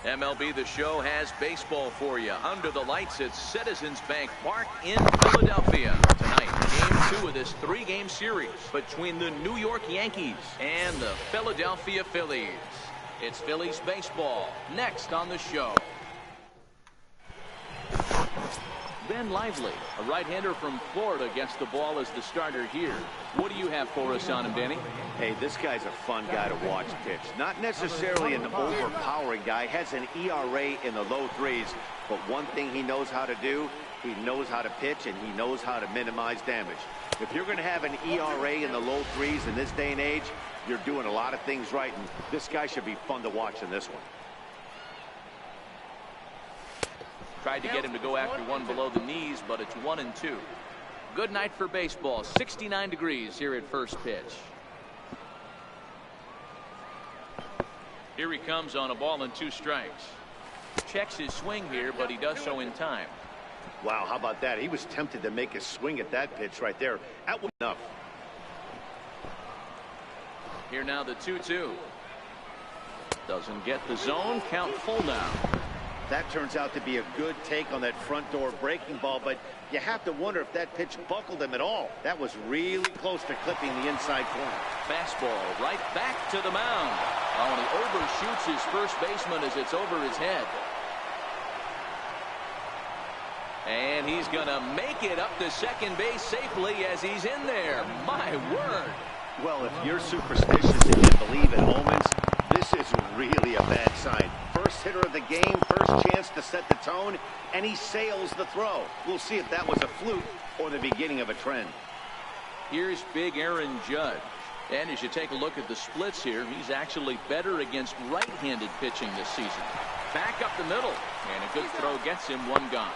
MLB The Show has baseball for you under the lights at Citizens Bank Park in Philadelphia. Tonight, Game 2 of this 3-game series between the New York Yankees and the Philadelphia Phillies. It's Phillies baseball next on the show. Ben Lively, a right-hander from Florida, gets the ball as the starter here. What do you have for us on him, Danny? Hey, this guy's a fun guy to watch pitch. Not necessarily an overpowering guy. Has an ERA in the low threes. But one thing he knows how to do, he knows how to pitch, and he knows how to minimize damage. If you're going to have an ERA in the low threes in this day and age, you're doing a lot of things right. And this guy should be fun to watch in this one. Tried to get him to go after one below the knees, but it's 1-2. Good night for baseball. 69 degrees here at first pitch. Here he comes on a ball and 2 strikes. Checks his swing here, but he does so in time. Wow, how about that? He was tempted to make a swing at that pitch right there. That was enough. Here now the 2-2. Doesn't get the zone. Count full now. That turns out to be a good take on that front door breaking ball, but you have to wonder if that pitch buckled him at all. That was really close to clipping the inside corner. Fastball right back to the mound. Oh, and he overshoots his first baseman as it's over his head. And he's going to make it up to second base safely as he's in there. My word. Well, if you're superstitious and you believe in omens, this is really a bad sign. First hitter of the game, first chance to set the tone, and he sails the throw. We'll see if that was a fluke or the beginning of a trend. Here's big Aaron Judge. And as you take a look at the splits here, he's actually better against right-handed pitching this season. Back up the middle, and a good throw gets him 1 gone.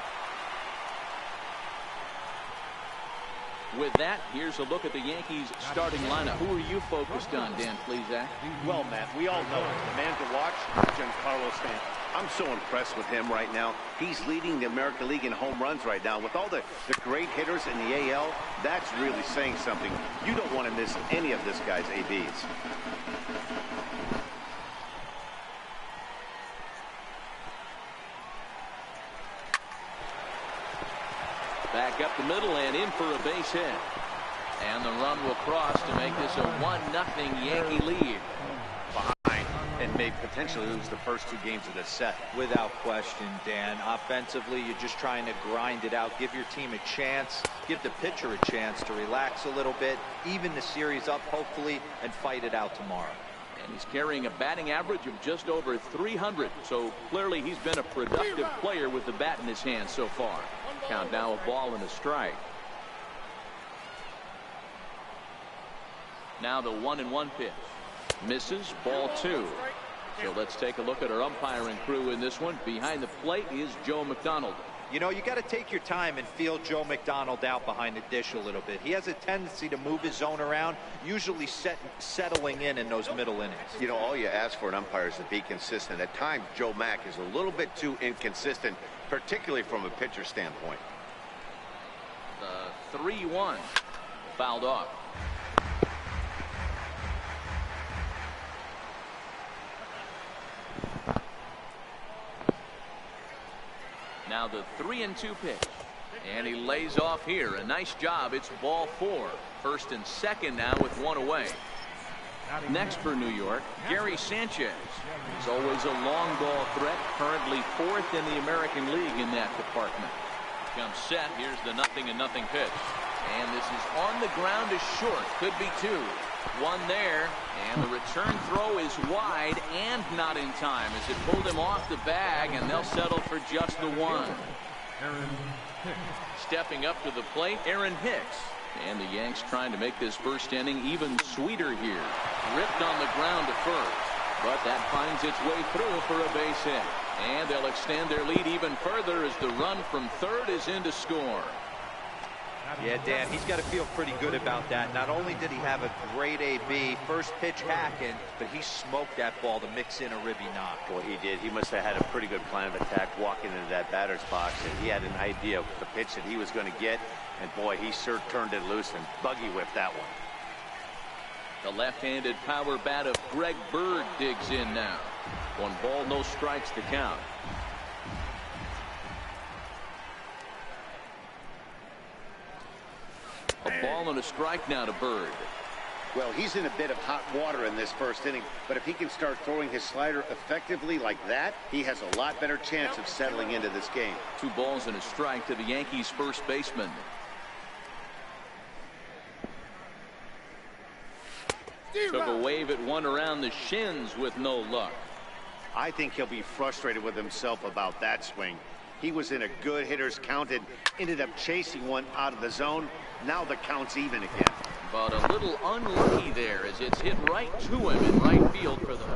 With that, here's a look at the Yankees starting lineup. Who are you focused on, Dan Plesac? Well, Matt, we all know it. The man to watch, Giancarlo Stanton. I'm so impressed with him right now. He's leading the American League in home runs right now. With all the great hitters in the AL, that's really saying something. You don't want to miss any of this guy's ABs. Back up the middle and in for a base hit. And the run will cross to make this a 1-0 Yankee lead. Behind and may potentially lose the first 2 games of this set. Without question, Dan. Offensively, you're just trying to grind it out. Give your team a chance. Give the pitcher a chance to relax a little bit. Even the series up, hopefully, and fight it out tomorrow. And he's carrying a batting average of just over 300. So clearly he's been a productive player with the bat in his hand so far. Count now a ball and a strike. Now the 1-1 pitch. Misses, ball 2. So let's take a look at our umpiring crew in this one. Behind the plate is Joe McDonald. You know, you got to take your time and feel Joe McDonald out behind the dish a little bit. He has a tendency to move his zone around, usually settling in those middle innings. You know, all you ask for an umpire is to be consistent. At times, Joe Mack is a little bit too inconsistent, particularly from a pitcher standpoint. The 3-1 fouled off. Now the 3-2 pitch. And he lays off here. A nice job. It's ball 4. First and second now with 1 away. Next for New York, Gary Sanchez. He's always a long ball threat. Currently 4th in the American League in that department. Comes set. Here's the 0-0 pitch. And this is on the ground is short. Could be 2. 1 there. And the return throw is wide and not in time as it pulled him off the bag, and they'll settle for just the 1. Stepping up to the plate, Aaron Hicks. And the Yanks trying to make this first inning even sweeter here. Ripped on the ground to first. But that finds its way through for a base hit. And they'll extend their lead even further as the run from third is in to score. Yeah, Dan, he's got to feel pretty good about that. Not only did he have a great AB, first pitch hacking, but he smoked that ball to mix in a ribby knock. Well, he did. He must have had a pretty good plan of attack walking into that batter's box, and he had an idea of the pitch that he was going to get, and boy, he sure turned it loose and buggy whipped that one. The left-handed power bat of Greg Bird digs in now. 1 ball, no strikes to count. A ball and a strike now to Bird. Well, he's in a bit of hot water in this first inning, but if he can start throwing his slider effectively like that, he has a lot better chance of settling into this game. 2 balls and a strike to the Yankees first baseman. Took a wave at one around the shins with no luck. I think he'll be frustrated with himself about that swing. He was in a good hitter's count and ended up chasing one out of the zone. Now the count's even again. But a little unlucky there as it's hit right to him in right field for the...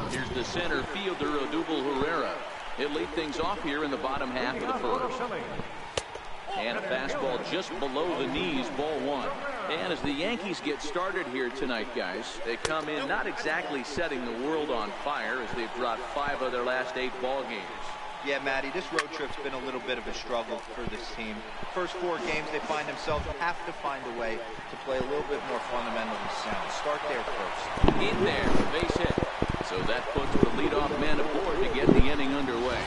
Here's the center fielder, Odubel Herrera. He'll lead things off here in the bottom half of the first. And a fastball just below the knees, ball 1. And as the Yankees get started here tonight, guys, they come in not exactly setting the world on fire as they've dropped 5 of their last 8 ball games. Yeah, Matty, this road trip's been a little bit of a struggle for this team. First 4 games, they find themselves have to find a way to play a little bit more fundamentally sound. Start there first. In there, base hit. So that puts the leadoff man aboard to get the inning underway.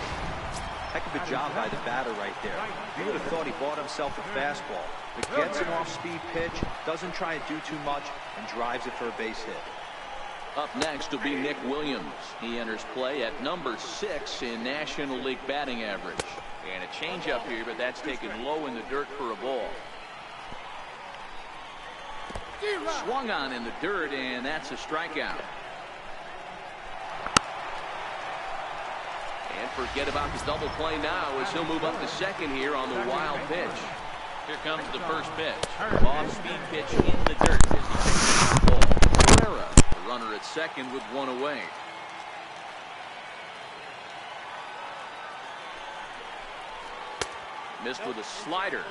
Heck of a job by the batter right there. You would have thought he bought himself a fastball, but gets an off-speed pitch, doesn't try to do too much, and drives it for a base hit. Up next will be Nick Williams. He enters play at number 6 in National League batting average. And a changeup here, but that's taken low in the dirt for a ball. Swung on in the dirt, and that's a strikeout. And forget about the double play now as he'll move up to second here on the wild pitch. Here comes the first pitch. Off-speed pitch in the dirt as he takes the ball. Herrera, the runner at second with 1 away. Missed with a slider.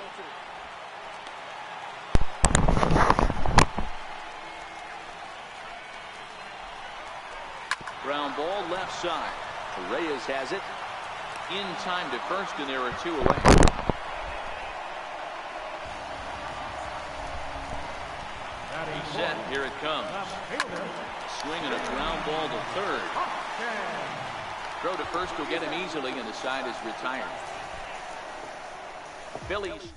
Ground ball left side. Reyes has it in time to first, and there are 2 away. He's set. Here it comes. Swinging a ground ball to third. Throw to first will get him easily, and the side is retired. Phillies.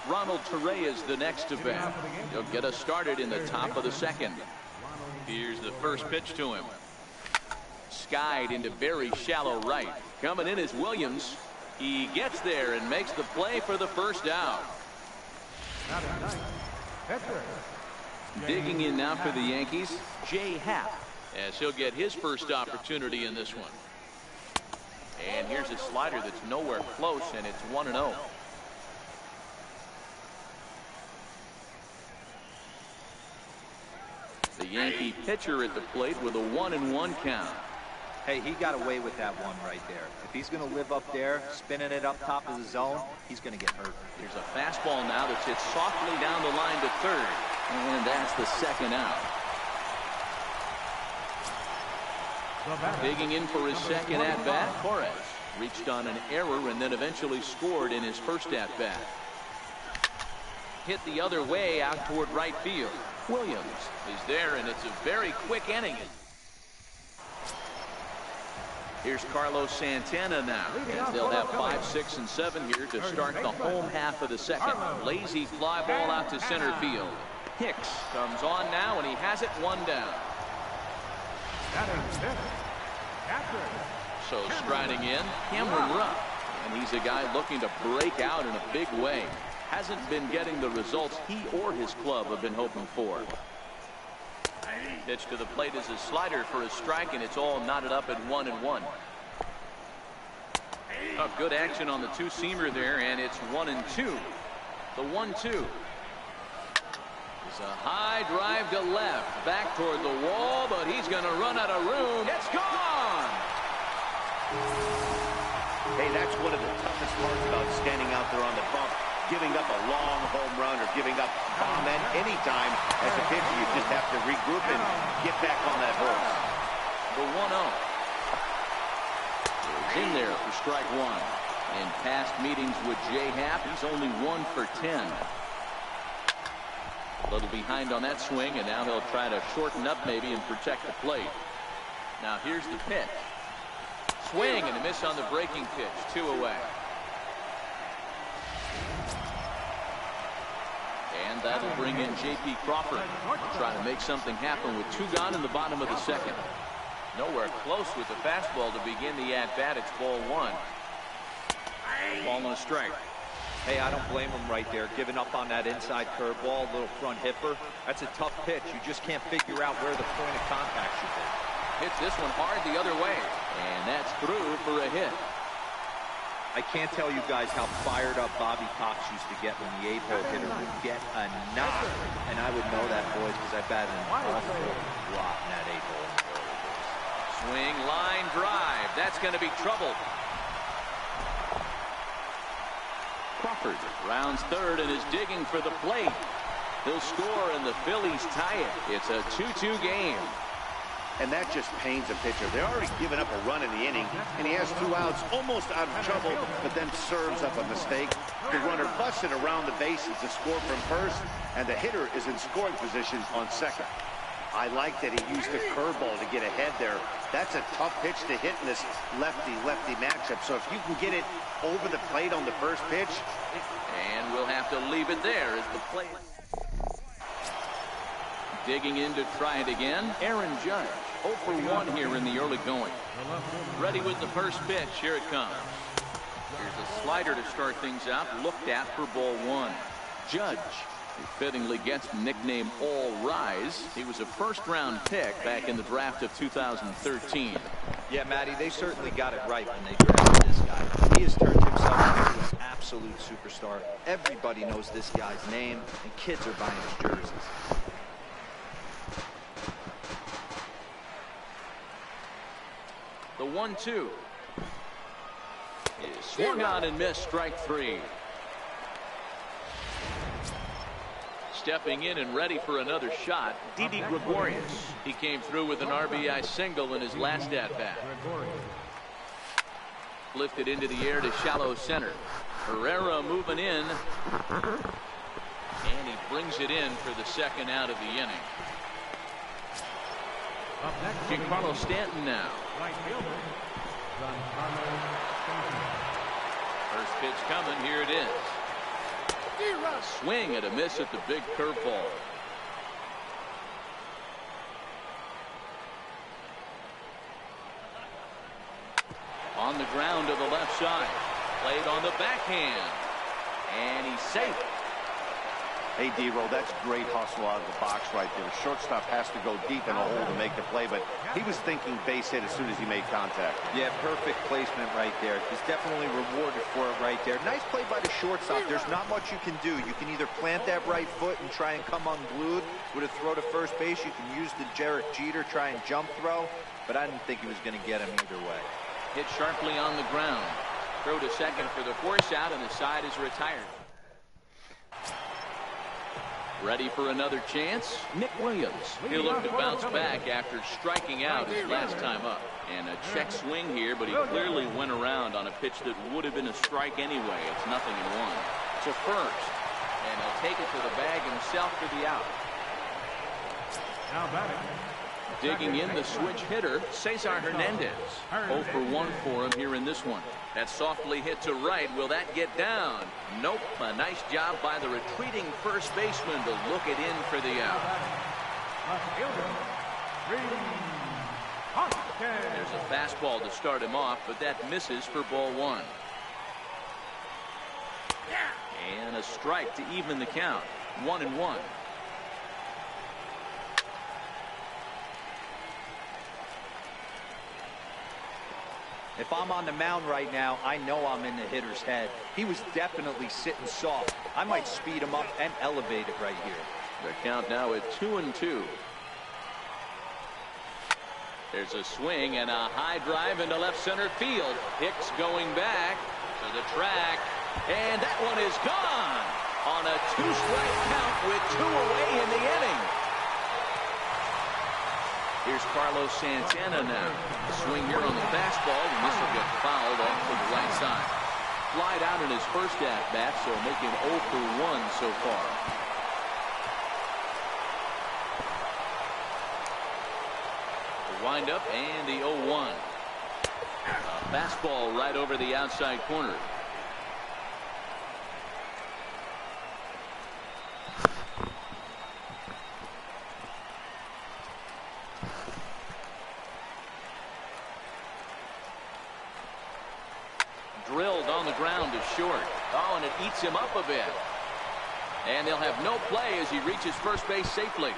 Ronald Torreyes the next to bat. He'll get us started in the top of the second. Here's the first pitch to him. Skied into very shallow right. Coming in is Williams. He gets there and makes the play for the first out. Digging in now for the Yankees, Jay Happ, as he'll get his first opportunity in this one. And here's a slider that's nowhere close, and it's 1-0. The Yankee pitcher at the plate with a 1-1 count. Hey, he got away with that one right there. If he's going to live up there, spinning it up top of the zone, he's going to get hurt. Here's a fastball now that's hit softly down the line to third. And that's the second out. Digging in for his second at-bat, Torres reached on an error and then eventually scored in his first at-bat. Hit the other way out toward right field. Williams is there, and it's a very quick inning. Here's Carlos Santana now, as they'll have 5, 6, and 7 here to start the home half of the second. Lazy fly ball out to center field. Hicks comes on now, and he has it 1 down. So striding in, Cameron Rupp, and he's a guy looking to break out in a big way. Hasn't been getting the results he or his club have been hoping for. Pitch to the plate is a slider for a strike, and it's all knotted up at 1-1. Oh, good action on the 2-seamer there, and it's 1-2. The 1-2 is a high drive to left, back toward the wall, but he's going to run out of room. It's gone. Hey, that's one of the toughest parts about standing out there on the bump. Giving up a long home run or giving up bomb at any time as a pitcher, you just have to regroup and get back on that horse. The 1-0 is in there for strike 1. In past meetings with Jay Happ, he's only 1 for 10. A little behind on that swing, and now he'll try to shorten up maybe and protect the plate. Now here's the pitch. Swing and a miss on the breaking pitch. 2 away. And that'll bring in J.P. Crawford. Trying to make something happen with 2 gone in the bottom of the second. Nowhere close with the fastball to begin the at-bat. It's ball 1. Ball and a strike. Hey, I don't blame him right there. Giving up on that inside curveball, little front hipper. That's a tough pitch. You just can't figure out where the point of contact should be. Hits this one hard the other way. And that's through for a hit. I can't tell you guys how fired up Bobby Cox used to get when the 8-hole hitter would get a knock. And I would know that, boys, because I batted an awful lot in that 8-hole. Swing, line drive. That's going to be trouble. Crawford rounds third and is digging for the plate. He'll score and the Phillies tie it. It's a 2-2 game. And that just pains a pitcher. They're already given up a run in the inning, and he has 2 outs, almost out of trouble, but then serves up a mistake. The runner busted around the bases to score from first, and the hitter is in scoring position on second. I like that he used the curveball to get ahead there. That's a tough pitch to hit in this lefty-lefty matchup. So if you can get it over the plate on the first pitch. And we'll have to leave it there as the plate. Digging in to try it again, Aaron Judge. 0 for 1 here in the early going. Ready with the first pitch. Here it comes. Here's a slider to start things out. Looked at for ball 1. Judge, who fittingly gets the nickname All Rise. He was a first-round pick back in the draft of 2013. Yeah, Matty, they certainly got it right when they drafted this guy. He has turned himself into an absolute superstar. Everybody knows this guy's name, and kids are buying his jerseys. The 1-2 is swung on and missed. Strike 3. Stepping in and ready for another shot, Didi Gregorius. He came through with an RBI single in his last at-bat. Lifted into the air to shallow center. Herrera moving in. And he brings it in for the second out of the inning. Giancarlo Stanton now. First pitch coming. Here it is. Swing and a miss at the big curveball. On the ground to the left side. Played on the backhand. And he's safe. Hey, D-Roll, that's great hustle out of the box right there. The shortstop has to go deep in a hole to make the play, but he was thinking base hit as soon as he made contact. Yeah, perfect placement right there. He's definitely rewarded for it right there. Nice play by the shortstop. There's not much you can do. You can either plant that right foot and try and come unglued with a throw to first base. You can use the Derek Jeter, try and jump throw, but I didn't think he was going to get him either way. Hit sharply on the ground. Throw to second for the force out, and the side is retired. Ready for another chance? Nick Williams. He'll look to bounce back after striking out his last time up. And a check swing here, but he clearly went around on a pitch that would have been a strike anyway. It's 0-1. To first. And he'll take it to the bag himself for the out. Now batting. Digging in the switch hitter, Cesar Hernandez. 0 for 1 for him here in this one. That softly hit to right. Will that get down? Nope. A nice job by the retreating first baseman to look it in for the out. There's a fastball to start him off, but that misses for ball 1. And a strike to even the count. 1-1. If I'm on the mound right now, I know I'm in the hitter's head. He was definitely sitting soft. I might speed him up and elevate it right here. The count now at 2-2. There's a swing and a high drive into left center field. Hicks going back to the track. And that one is gone on a 2-strike count with 2 away in the inning. Here's Carlos Santana now. Swing here on the fastball, and this will get fouled off to the right side. Flied out in his first at-bat, so making 0 for 1 so far. windup and the 0-1. A fastball right over the outside corner. Drilled on the ground to short. Oh, and it eats him up a bit. And they'll have no play as he reaches first base safely.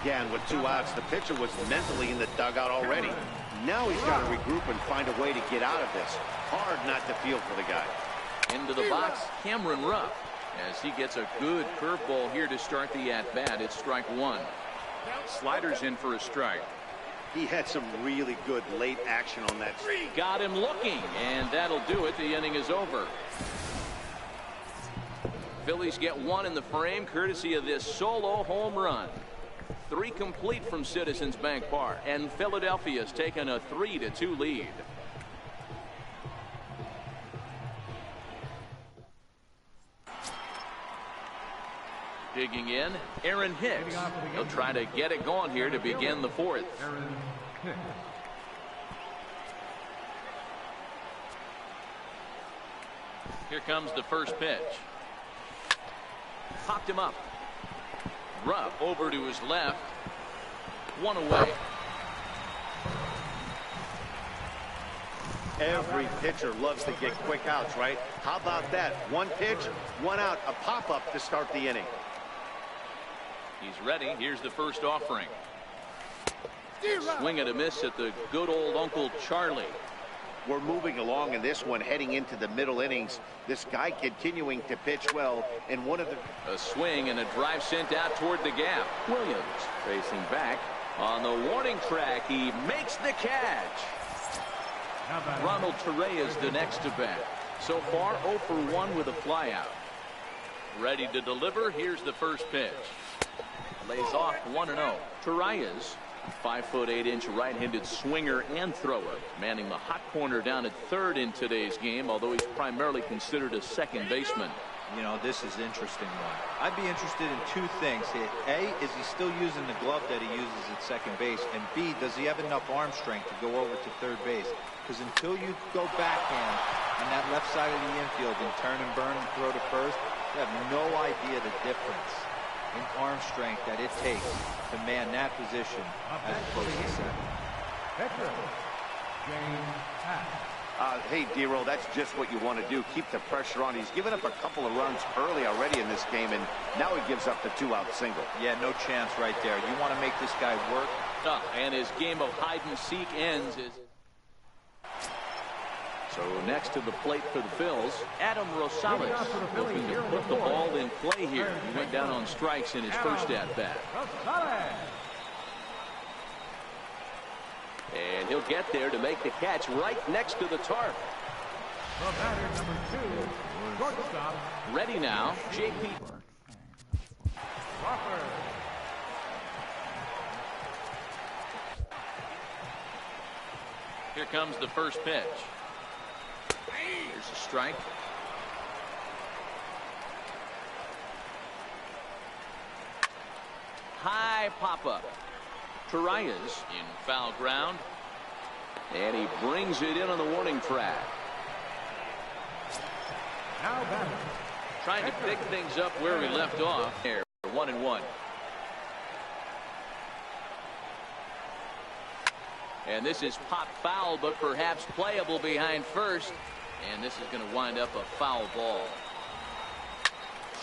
Yeah, and with 2 outs, the pitcher was mentally in the dugout already. Now he's got to regroup and find a way to get out of this. Hard not to feel for the guy. Into the box, Cameron Rupp, as he gets a good curveball here to start the at-bat. It's strike 1. Sliders in for a strike. He had some really good late action on that. Got him looking, and that'll do it. The inning is over. Phillies get 1 in the frame courtesy of this solo home run. 3 complete from Citizens Bank Park, and Philadelphia's taken a 3-2 lead. Digging in, Aaron Hicks. He'll try to get it going here to begin the 4th. Here comes the first pitch. Popped him up. Rupp over to his left. 1 away. Every pitcher loves to get quick outs, right? How about that? 1 pitch, 1 out, a pop-up to start the inning. He's ready. Here's the first offering. Swing and a miss at the good old Uncle Charlie. We're moving along in this one, heading into the middle innings. This guy continuing to pitch well, and one of the... A swing and a drive sent out toward the gap. Williams facing back on the warning track. He makes the catch. Ronald Torreyes the next to bat. So far 0 for 1 with a flyout. Ready to deliver. Here's the first pitch. Lays off 1-0. Torreyes, 5'8" right-handed swinger and thrower, manning the hot corner down at third in today's game, although he's primarily considered a second baseman. You know, this is an interesting one. I'd be interested in 2 things. A, is he still using the glove that he uses at second base? And B, does he have enough arm strength to go over to third base? Because until you go backhand on that left side of the infield and turn and burn and throw to first, you have no idea the difference in arm strength that it takes to man that position as opposed to second. Hey, D-Roll, that's just what you want to do. Keep the pressure on. He's given up a couple of runs early already in this game, and now he gives up the 2-out single. Yeah, no chance right there. You want to make this guy work. And his game of hide-and-seek ends. So next to the plate for the Phils, Adam Rosales looking to put the ball in play here. He went down on strikes in his first at-bat. And he'll get there to make the catch right next to the tarp. Ready now, J.P. Here comes the first pitch. Here's a strike. High pop-up. Torreyes in foul ground. And he brings it in on the warning track. Trying to pick things up where we left off. Here, 1-1. And this is pop foul, but perhaps playable behind first. And this is going to wind up a foul ball.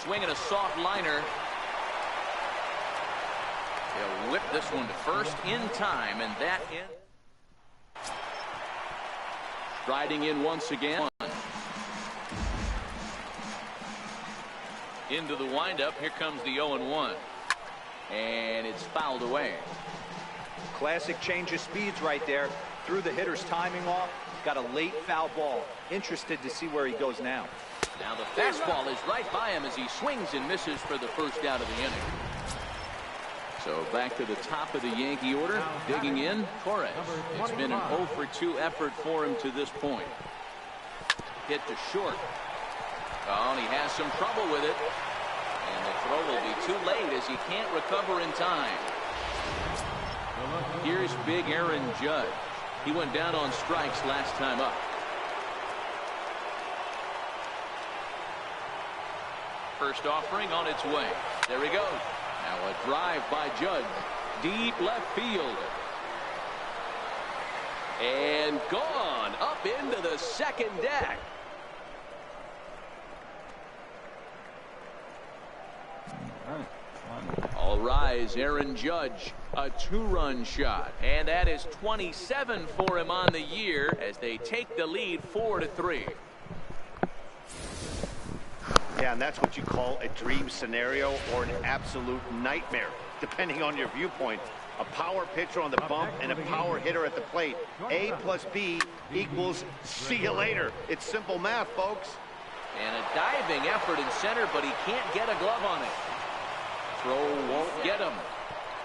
Swinging a soft liner. He'll whip this one to first in time, and that in. Striding in once again. Into the windup. Here comes the 0-1. And it's fouled away. Classic change of speeds right there. Threw the hitter's timing off. Got a late foul ball. Interested to see where he goes now. Now the fastball is right by him as he swings and misses for the first out of the inning. So back to the top of the Yankee order. Digging in, Torres. It's been an 0 for 2 effort for him to this point. Hit to short. Oh, and he has some trouble with it. And the throw will be too late as he can't recover in time. Here's big Aaron Judge. He went down on strikes last time up. First offering on its way. There he goes. Now a drive by Judge. Deep left field. And gone up into the second deck. All rise, Aaron Judge, a 2-run shot, and that is 27 for him on the year as they take the lead 4-3. Yeah, and that's what you call a dream scenario or an absolute nightmare, depending on your viewpoint. A power pitcher on the bump and a power hitter at the plate. A plus B equals see you later. It's simple math, folks. And a diving effort in center, but he can't get a glove on it. Throw won't get him.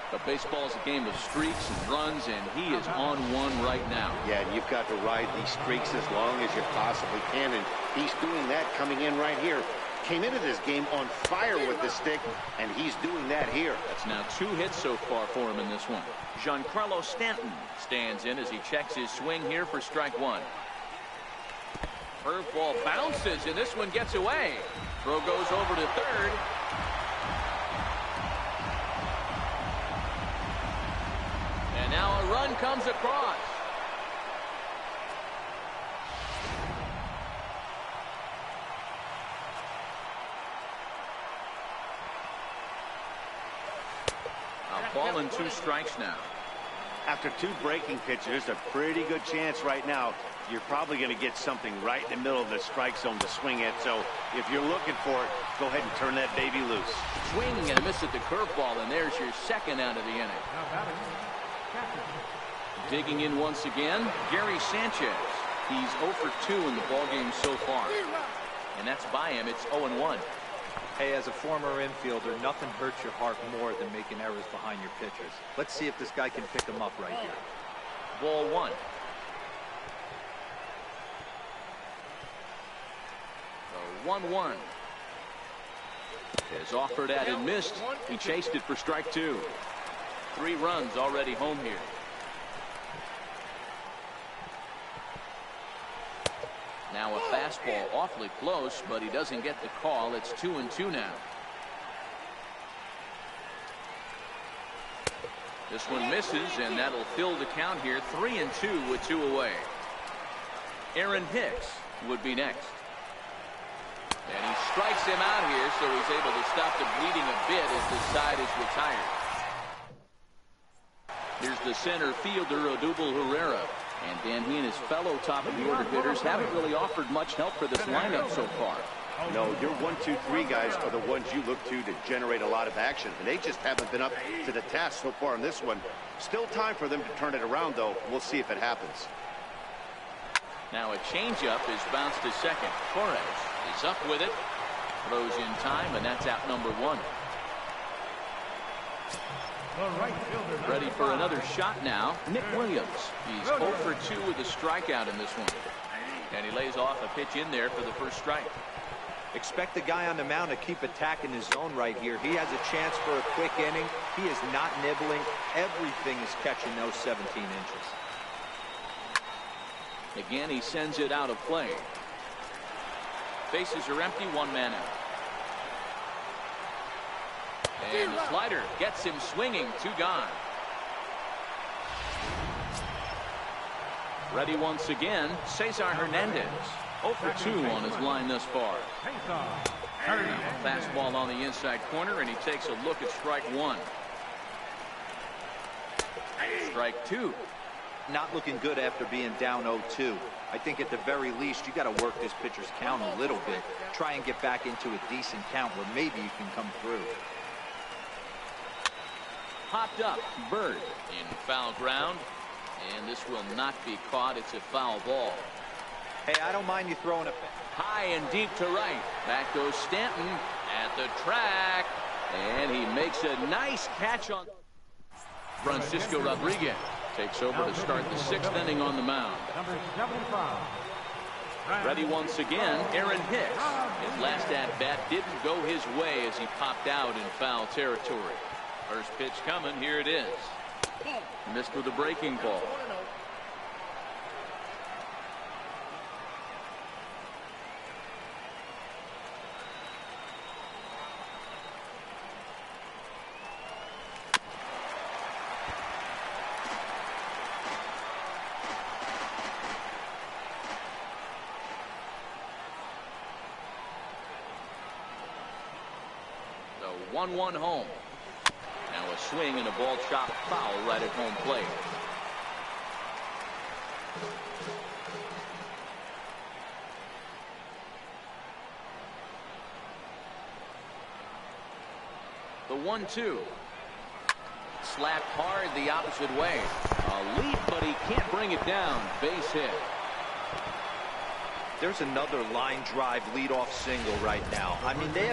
But baseball is a game of streaks and runs, and he is on one right now. Yeah, and you've got to ride these streaks as long as you possibly can, and he's doing that coming in right here. Came into this game on fire with the stick, and he's doing that here. That's now 2 hits so far for him in this one. Giancarlo Stanton stands in as he checks his swing here for strike 1. Curveball bounces, and this one gets away. Throw goes over to third. And now a run comes across. A ball and 2 strikes now. After 2 breaking pitches, there's a pretty good chance right now you're probably going to get something right in the middle of the strike zone to swing at. So if you're looking for it, go ahead and turn that baby loose. Swing and a miss at the curveball, and there's your second out of the inning. Digging in once again, Gary Sanchez. He's 0 for 2 in the ballgame so far. And that's by him. It's 0-1. Hey, as a former infielder, nothing hurts your heart more than making errors behind your pitchers. Let's see if this guy can pick them up right here. Ball 1. The 1-1. Is offered at and missed. He chased it for strike 2. 3 runs already home here. Now a fastball awfully close, but he doesn't get the call. It's 2-2 now. This one misses, and that'll fill the count here. 3-2 with 2 away. Aaron Hicks would be next. And he strikes him out here, so he's able to stop the bleeding a bit as the side is retired. Here's the center fielder, Odubel Herrera. And Dan, he and his fellow top-of-the-order hitters haven't really offered much help for this lineup so far. No, your 1, 2, 3 guys are the ones you look to generate a lot of action. And they just haven't been up to the task so far in this one. Still time for them to turn it around, though. We'll see if it happens. Now a changeup is bounced to second. Torres is up with it. Throws in time, and that's out number 1. Ready for another shot now. Nick Williams. He's 0 for 2 with a strikeout in this one. And he lays off a pitch in there for the first strike. Expect the guy on the mound to keep attacking his zone right here. He has a chance for a quick inning. He is not nibbling. Everything is catching those 17 inches. Again, he sends it out of play. Bases are empty, 1 man out. And the slider gets him swinging. 2 gone. Ready once again, Cesar Hernandez. 0 for 2 on his line thus far. Now a fastball on the inside corner, and he takes a look at strike 1. Strike 2. Not looking good after being down 0-2. I think at the very least you got to work this pitcher's count a little bit. Try and get back into a decent count where maybe you can come through. Popped up, Bird in foul ground, and this will not be caught. It's a foul ball. Hey, I don't mind you throwing it high and deep to right. Back goes Stanton at the track, and he makes a nice catch on. Francisco Rodriguez takes over to start the 6th inning on the mound. Ready once again, Aaron Hicks. His last at-bat didn't go his way as he popped out in foul territory. First pitch coming, here it is. Missed with a breaking ball. The 1-1 home. Now a swing and a ball chopped foul right at home plate. The 1-2. Slapped hard the opposite way. A leap, but he can't bring it down. Base hit. There's another line drive leadoff single right now. I mean, they've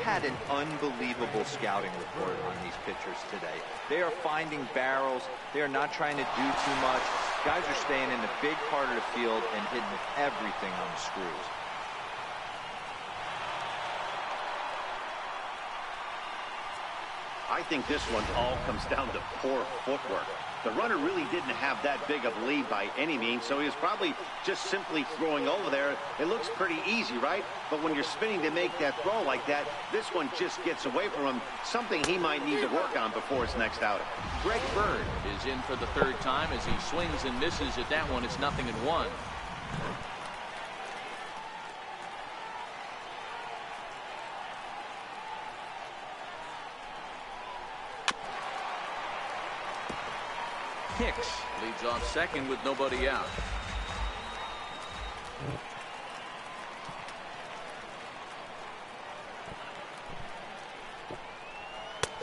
had an unbelievable scouting report on these pitchers today. They are finding barrels. They are not trying to do too much. Guys are staying in the big part of the field and hitting everything on the screws. I think this one all comes down to poor footwork. The runner really didn't have that big of a lead by any means, so he was probably just simply throwing over there. It looks pretty easy, right? But when you're spinning to make that throw like that, this one just gets away from him, something he might need to work on before his next outing. Greg Bird is in for the third time as he swings and misses at that one. It's 0-1. Hicks leads off second with nobody out.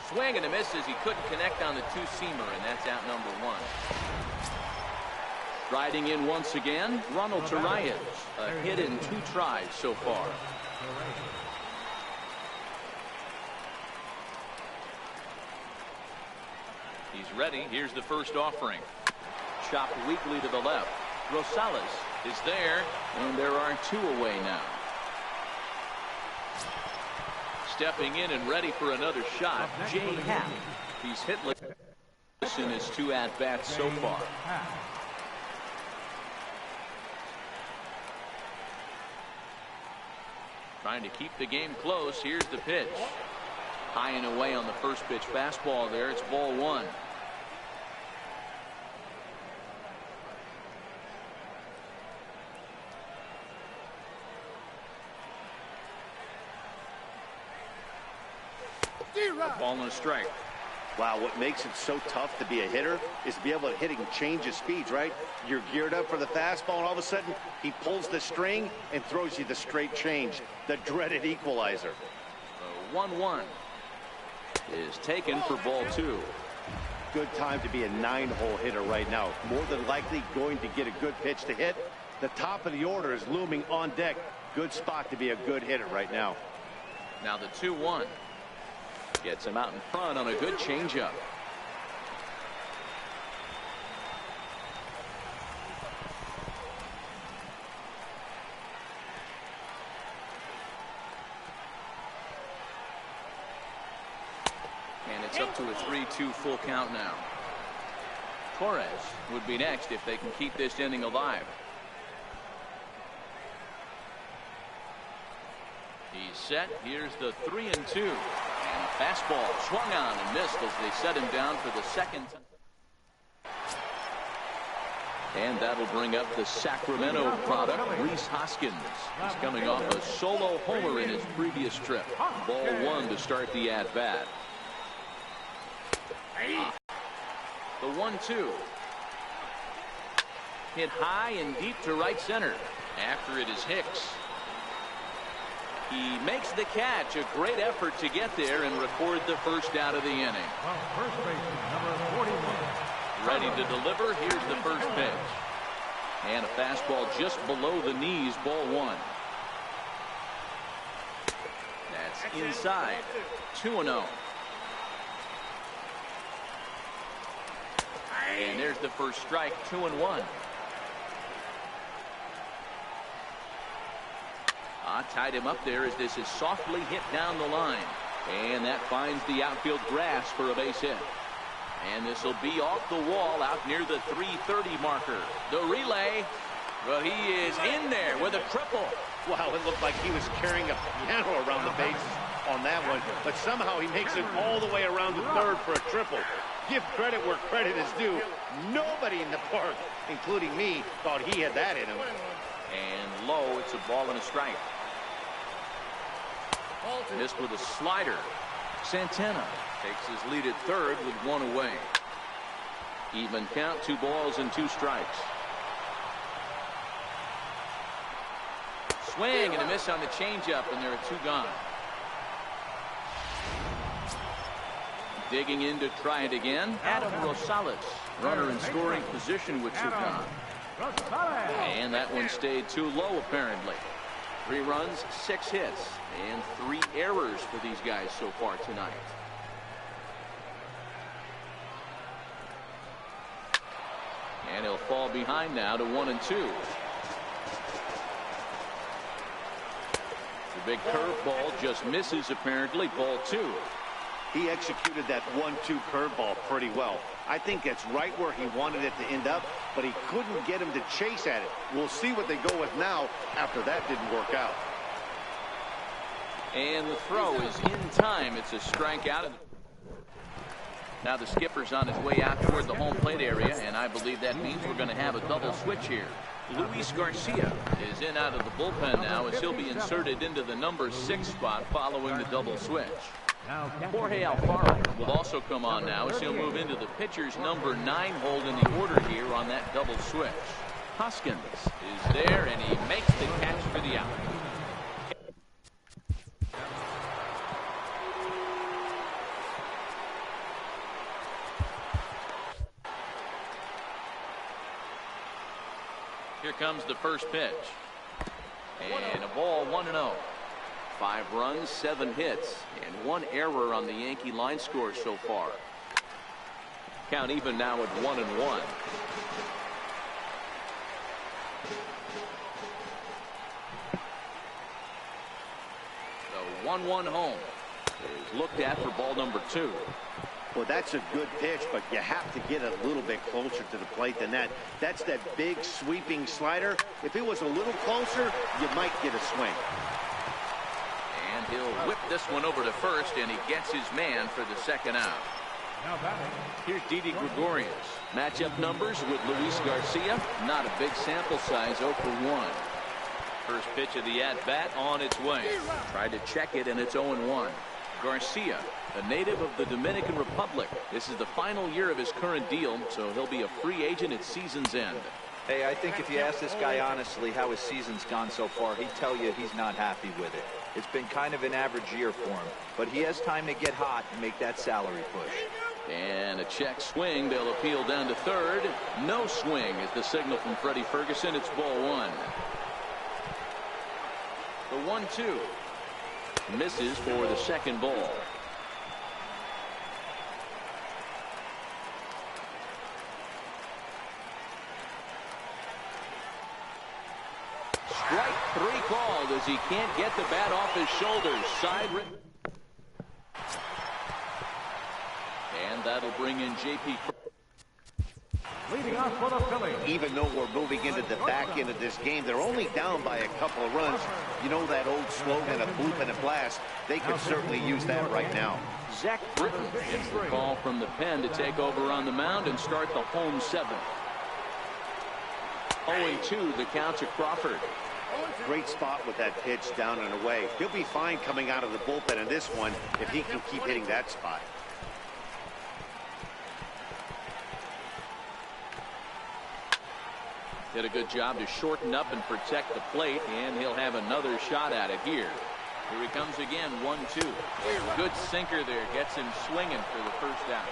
Swing and a miss as he couldn't connect on the two-seamer, and that's out number 1. Riding in once again, Ronald Torreyes. A hit in 2 tries so far. He's ready. Here's the first offering. Chopped weakly to the left. Rosales is there, and there are 2 away now. Stepping in and ready for another shot, Jay Happ. He's hitless in his 2 at-bats so far. Trying to keep the game close. Here's the pitch. High and away on the first pitch fastball there. It's ball 1. Ball and a strike. Wow, what makes it so tough to be a hitter is to be able to hitting changes speeds, right? You're geared up for the fastball, and all of a sudden he pulls the string and throws you the straight change, the dreaded equalizer. 1-1 is taken for ball 2. Good time to be a 9-hole hitter right now. More than likely going to get a good pitch to hit. The top of the order is looming on deck. Good spot to be a good hitter right now. Now the 2-1. Gets him out in front on a good changeup. And it's up to a 3-2 full count now. Torres would be next if they can keep this inning alive. He's set. Here's the 3-2. And a fastball swung on and missed as they set him down for the second time. And that'll bring up the Sacramento product, Rhys Hoskins. He's coming off a solo homer in his previous trip. Ball 1 to start the at-bat. The 1-2. Hit high and deep to right center. After it is Hicks. He makes the catch. A great effort to get there and record the first out of the inning. First baseman, number 41. Ready to deliver. Here's the first pitch. And a fastball just below the knees, ball 1. That's inside. 2-0. And there's the first strike, 2-1. Tied him up there as this is softly hit down the line. And that finds the outfield grass for a base hit. And this will be off the wall out near the 330 marker. The relay. Well, he is in there with a triple. Wow, it looked like he was carrying a piano around the bases on that one. But somehow he makes it all the way around the third for a triple. Give credit where credit is due. Nobody in the park, including me, thought he had that in him. And low, it's a ball and a strike. Missed with a slider. Santana takes his lead at third with one away. Even count, 2 balls and 2 strikes. Swing and a miss on the changeup, and there are 2 gone. Digging in to try it again, Adam Rosales. Runner in scoring position with 2 gone. And that one stayed too low, apparently. 3 runs, 6 hits, and 3 errors for these guys so far tonight. And he'll fall behind now to 1-2. The big curveball just misses, apparently. Ball 2. He executed that 1-2 curveball pretty well. I think that's right where he wanted it to end up, but he couldn't get him to chase at it. We'll see what they go with now after that didn't work out. And the throw is in time. It's a strikeout. Now the skipper's on his way out toward the home plate area, and I believe that means we're going to have a double switch here. Luis Garcia is in out of the bullpen now as he'll be inserted into the number 6 spot following the double switch. Jorge Alfaro will also come on now as he'll move into the pitcher's number 9 hold in the order here on that double switch. Hoskins is there, and he makes the catch for the out. Here comes the first pitch. And a ball, 1-0. 5 runs, 7 hits, and 1 error on the Yankee line score so far. Count even now at 1-1. The 1-1 home is looked at for ball number 2. Well, that's a good pitch, but you have to get a little bit closer to the plate than that. That's that big sweeping slider. If it was a little closer, you might get a swing. And he'll whip this one over to first, and he gets his man for the second out. Here's Didi Gregorius. Matchup numbers with Luis Garcia. Not a big sample size, 0 for 1. First pitch of the at-bat on its way. Tried to check it, and it's 0-1. Garcia, a native of the Dominican Republic. This is the final year of his current deal, so he'll be a free agent at season's end. Hey, I think if you ask this guy honestly how his season's gone so far, he'd tell you he's not happy with it. It's been kind of an average year for him, but he has time to get hot and make that salary push. And a check swing. They'll appeal down to third. No swing is the signal from Freddie Ferguson. It's ball 1. The 1-2. Misses for the second ball. Strike 3 called as he can't get the bat off his shoulders. Side. And that'll bring in J.P. Leading off for the Phillies. Even though we're moving into the back end of this game, they're only down by a couple of runs. You know that old slogan, a bloop and a blast. They could certainly use that right now. Zach Britton gets the call from the pen to take over on the mound and start the home 7th. 0-2 the count to Crawford. Great spot with that pitch down and away. He'll be fine coming out of the bullpen in this one if he can keep hitting that spot. Did a good job to shorten up and protect the plate, and he'll have another shot at it here. Here he comes again, 1-2. Good sinker there, gets him swinging for the first out.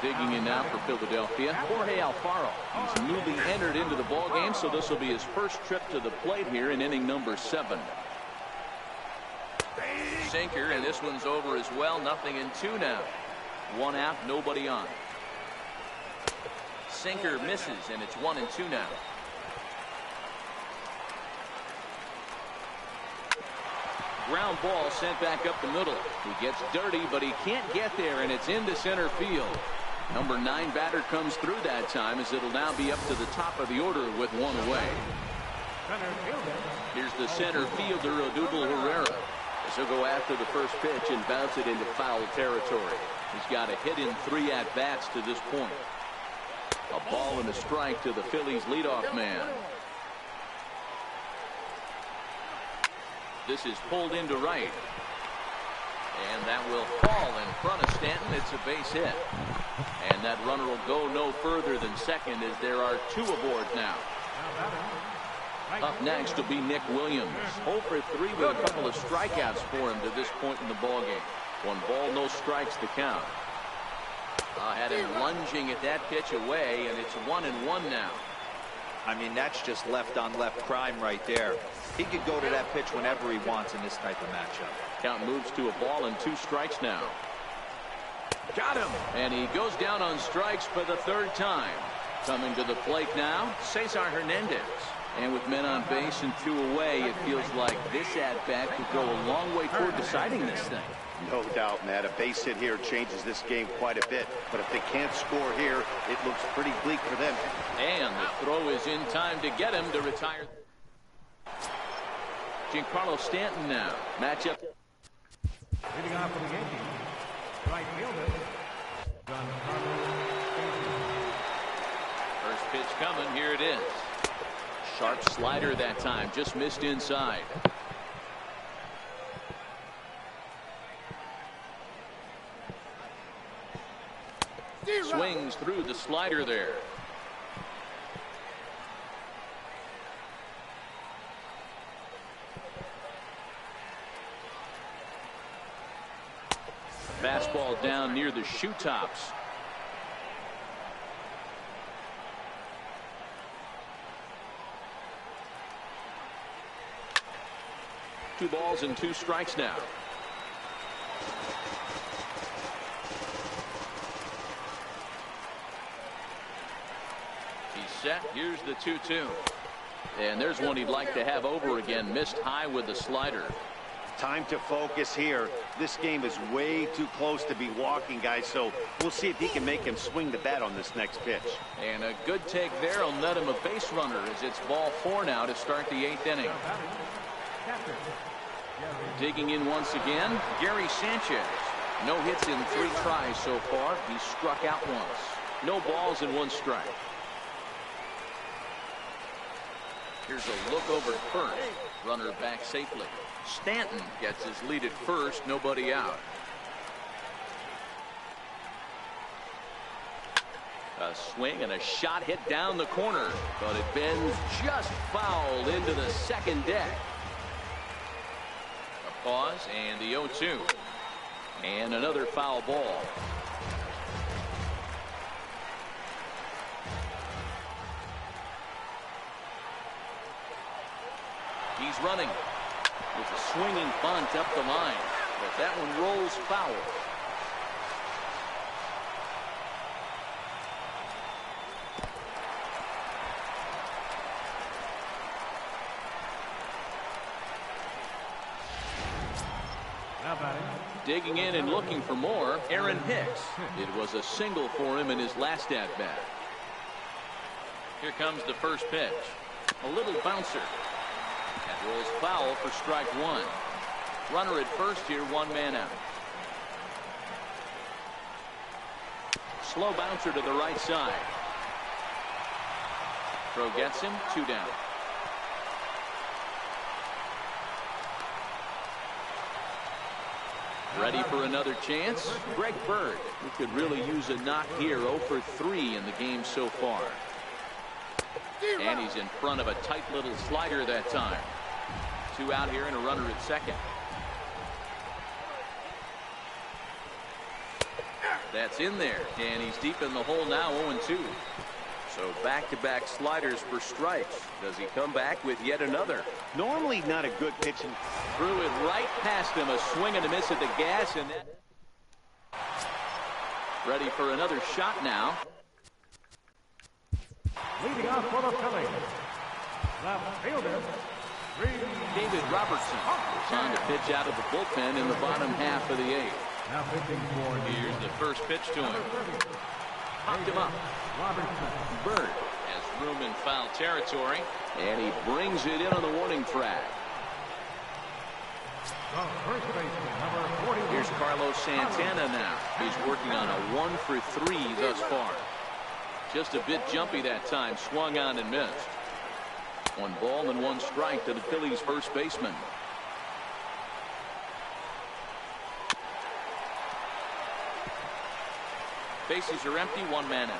Digging in now for Philadelphia, Jorge Alfaro. He's newly entered into the ballgame, so this will be his first trip to the plate here in inning number 7. Sinker, and this one's over as well. 0-2 now. 1 out, nobody on. Sinker misses, and it's 1-2 now. ground ball sent back up the middle. He gets dirty, but he can't get there, and it's into center field. Number 9 batter comes through that time, as it'll now be up to the top of the order with one away. Here's the center fielder, Odubel Herrera, as he'll go after the first pitch and bounce it into foul territory. He's got a hit in 3 at-bats to this point. A ball and a strike to the Phillies leadoff man. This is pulled into right. And that will fall in front of Stanton. It's a base hit. And that runner will go no further than second, as there are 2 aboard now. Up next will be Nick Williams. 0 for 3 with a couple of strikeouts for him to this point in the ballgame. 1 ball, no strikes to count. Had him lunging at that pitch away, and it's 1-1 now. I mean, that's just left on left crime right there. He could go to that pitch whenever he wants in this type of matchup. Count moves to a ball and 2 strikes now. Got him. And he goes down on strikes for the 3rd time. Coming to the plate now, Cesar Hernandez. And with men on base and 2 away, it feels like this at-bat could go a long way toward deciding this thing. No doubt, Matt. A base hit here changes this game quite a bit. But if they can't score here, it looks pretty bleak for them. And the throw is in time to get him to retire. Giancarlo Stanton now. Matchup. Leading off for the Yankees, right fielder, First pitch coming. Here it is. Sharp slider that time. Just missed inside. Swings through the slider there. Fastball down near the shoe tops. Two balls and 2 strikes now. He's set. Here's the 2-2. And there's one he'd like to have over again. Missed high with the slider. Time to focus here. This game is way too close to be walking, guys, so we'll see if he can make him swing the bat on this next pitch. And a good take there will net him a base runner, as it's ball 4 now to start the 8th inning. Digging in once again, Gary Sanchez. No hits in 3 tries so far. He struck out once. No balls and 1 strike. Here's a look over at first. Runner back safely. Stanton gets his lead at first. Nobody out. A swing and a shot hit down the corner, but it bends just foul into the second deck. A pause and the 0-2. And another foul ball. He's running with a swinging bunt up the line, but that one rolls foul. Digging in and looking for more, Aaron Hicks. It was a single for him in his last at-bat. Here comes the first pitch. A little bouncer. That rolls foul for strike 1. Runner at first here, 1 man out. Slow bouncer to the right side. Throw gets him, 2 down. Ready for another chance? Greg Bird, who could really use a knock here. 0 for 3 in the game so far. And he's in front of a tight little slider that time. 2 out here and a runner at second. That's in there, and he's deep in the hole now, 0-2. So back-to-back sliders for strikes. Does he come back with yet another? Normally not a good pitch. Threw it right past him. A swing and a miss at the gas, and that. Ready for another shot now. Leading off for the Phillies, left fielder, David Robertson is on to pitch out of the bullpen in the bottom half of the 8th. Now pitching for Here's the first pitch to him. Popped him up. Bird has room in foul territory, and he brings it in on the warning track. first baseman, number 41. Here's Carlos Santana now. He's working on a 1-for-3 thus far. Just a bit jumpy that time. Swung on and missed. 1 ball and 1 strike to the Phillies first baseman. Bases are empty. 1 man out.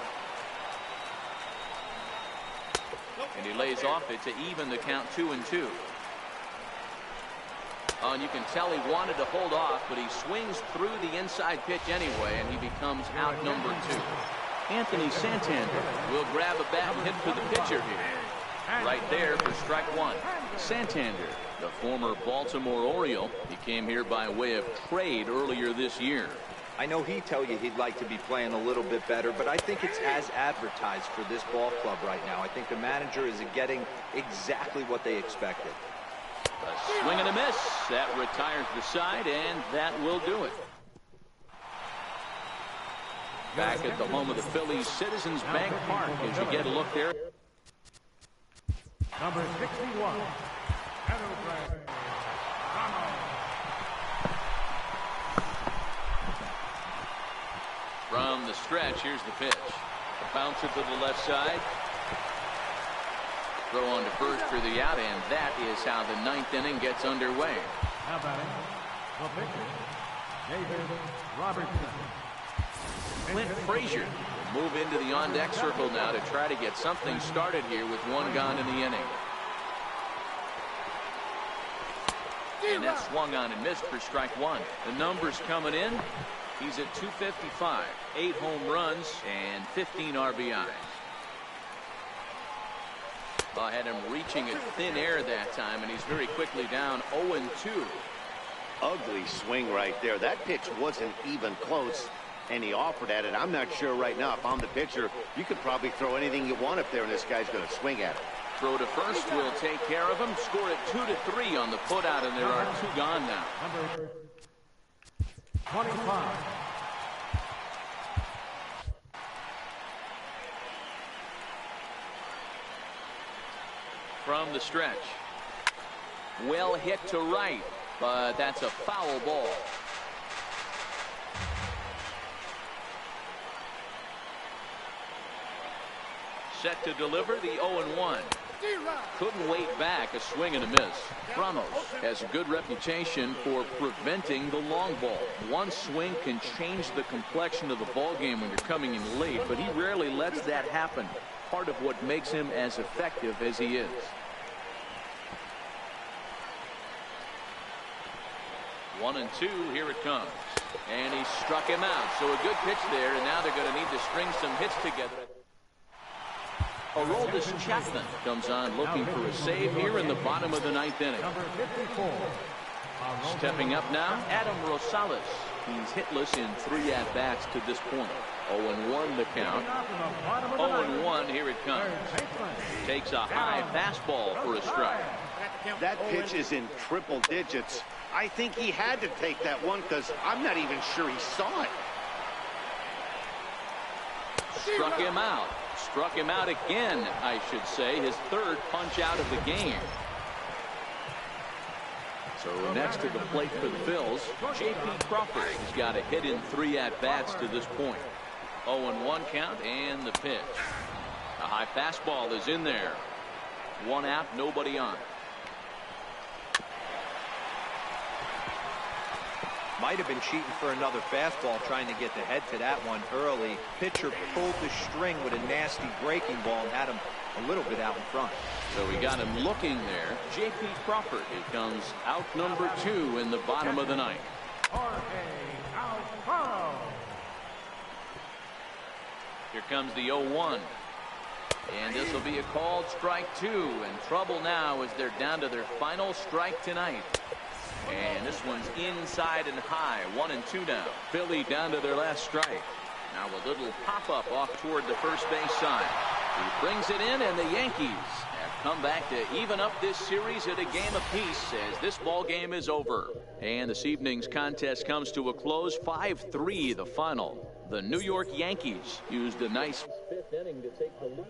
And he lays off it to even the count 2-2. Oh, and you can tell he wanted to hold off, but he swings through the inside pitch anyway, and he becomes out number 2. Anthony Santander will grab a bat and hit for the pitcher here. Right there for strike 1. Santander, the former Baltimore Oriole, he came here by way of trade earlier this year. I know he'd tell you he'd like to be playing a little bit better, but I think it's as advertised for this ball club right now. I think the manager is getting exactly what they expected. A swing and a miss. That retires the side, and that will do it. Back at the home of the Phillies, Citizens Bank Park, as you get a look there. Number 61. From the stretch, here's the pitch. Bounce it to the left side. Throw on to first for the out, and that is how the 9th inning gets underway. How about it? The pitcher, David Robertson. Clint Frazier will move into the on-deck circle now to try to get something started here with 1 gone in the inning. And that swung on and missed for strike 1. The numbers coming in. He's at 255, 8 home runs, and 15 RBIs. I had him reaching at thin air that time, and he's very quickly down 0-2. Ugly swing right there. That pitch wasn't even close, and he offered at it. I'm not sure right now if I'm the pitcher. You could probably throw anything you want up there, and this guy's going to swing at it. Throw to first will take care of him. Score at 2-3 on the putout, and there are 2 gone now. Number 25. From the stretch. Well hit to right, but that's a foul ball. Set to deliver the 0-1. Couldn't wait back. A swing and a miss. Ramos has a good reputation for preventing the long ball. One swing can change the complexion of the ball game when you're coming in late, but he rarely lets that happen. Part of what makes him as effective as he is. One and 2, here it comes. And he struck him out. So a good pitch there, and now they're going to need to string some hits together. Aroldis Chapman comes on looking for a save here in the bottom of the 9th inning. Number 54. Stepping up now, Adam Rosales. He's hitless in 3 at-bats to this point. 0-1 the count. 0-1, here it comes. Takes a high fastball for a strike. That pitch is in triple digits. I think he had to take that one because I'm not even sure he saw it. Struck him out. Struck him out again, I should say. His 3rd punch out of the game. So next to the plate for the Phils, J.P. Crawford has got a hit in 3 at-bats to this point. 0-1 count and the pitch. A high fastball is in there. 1 out, nobody on. Might have been cheating for another fastball, trying to get the head to that one early. Pitcher pulled the string with a nasty breaking ball and had him a little bit out in front. So we got him looking there. J.P. Crawford becomes out number 2 in the bottom of the 9th. Here comes the 0-1. And this will be a called strike 2. And trouble now as they're down to their final strike tonight. And this one's inside and high. 1-2 now. Philly down to their last strike. Now a little pop-up off toward the first base side. He brings it in, and the Yankees have come back to even up this series at a game apiece as this ball game is over. And this evening's contest comes to a close. 5-3 the final. The New York Yankees used a nice fifth inning to take the lead.